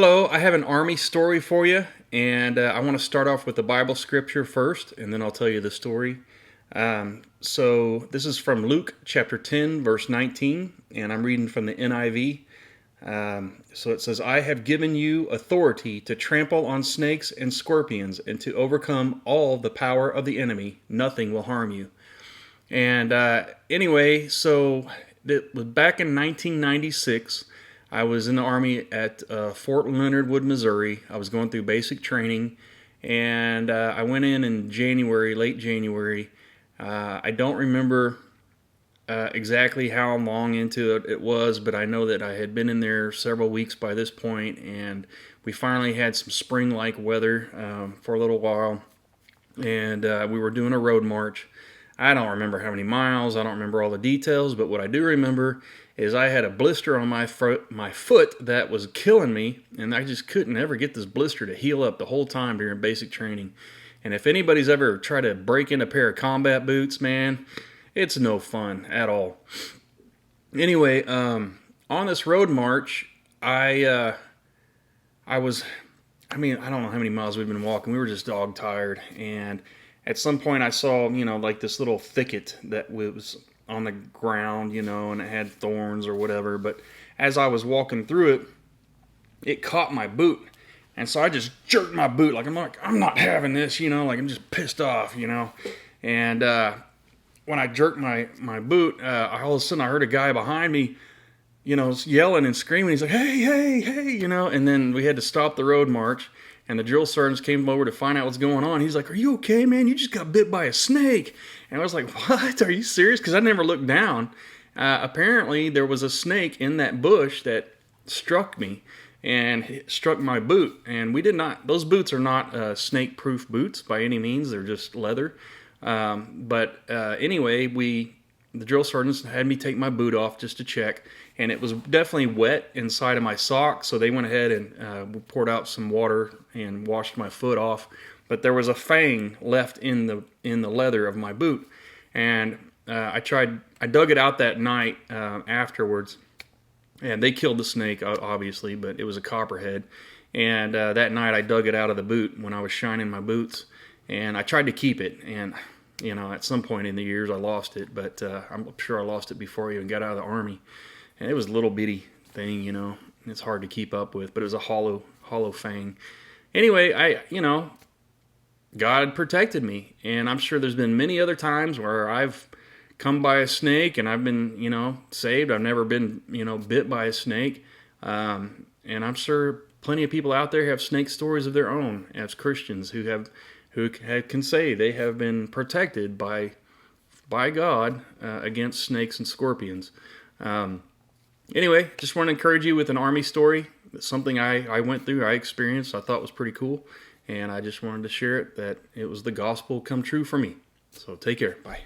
Hello, I have an army story for you, and I want to start off with the Bible scripture first, and then I'll tell you the story. So this is from Luke chapter 10, verse 19, and I'm reading from the NIV. So it says, I have given you authority to trample on snakes and scorpions and to overcome all the power of the enemy. Nothing will harm you. And anyway, so it was back in 1996. I was in the Army at Fort Leonard Wood, Missouri. I was going through basic training, and I went in January, late January. I don't remember exactly how long into it was, but I know that I had been in there several weeks by this point, and we finally had some spring-like weather for a little while, and we were doing a road march. I don't remember how many miles, I don't remember all the details, but what I do remember is I had a blister on my foot that was killing me, and I just couldn't ever get this blister to heal up the whole time during basic training. And if anybody's ever tried to break in a pair of combat boots, man, it's no fun at all. Anyway, on this road march, I don't know how many miles we've been walking. We were just dog tired, and at some point I saw, like this little thicket that was on the ground, and it had thorns or whatever. But as I was walking through it, it caught my boot. And so I just jerked my boot. I'm not having this, I'm just pissed off, And when I jerked my boot, all of a sudden I heard a guy behind me, yelling and screaming. He's like, hey, and then we had to stop the road march. And the drill sergeants came over to find out what's going on. He's like, are you okay, man? You just got bit by a snake. And I was like, what? Are you serious? Because I never looked down. Apparently, there was a snake in that bush that struck me and struck my boot. And those boots are not snake-proof boots by any means. They're just leather. Anyway, the drill sergeants had me take my boot off just to check, and it was definitely wet inside of my sock, so they went ahead and poured out some water and washed my foot off. But there was a fang left in the leather of my boot, and I dug it out that night afterwards, and they killed the snake, obviously, but it was a copperhead. And that night I dug it out of the boot when I was shining my boots, and I tried to keep it, and at some point in the years I lost it, but I'm sure I lost it before I even got out of the Army. And it was a little bitty thing, it's hard to keep up with, but it was a hollow fang. Anyway, God protected me, and I'm sure there's been many other times where I've come by a snake and I've been, saved. I've never been, bit by a snake. And I'm sure plenty of people out there have snake stories of their own as Christians who can say they have been protected by God against snakes and scorpions. Anyway, just want to encourage you with an Army story. It's something I went through, I experienced, I thought was pretty cool, and I just wanted to share it, that it was the gospel come true for me. So take care. Bye.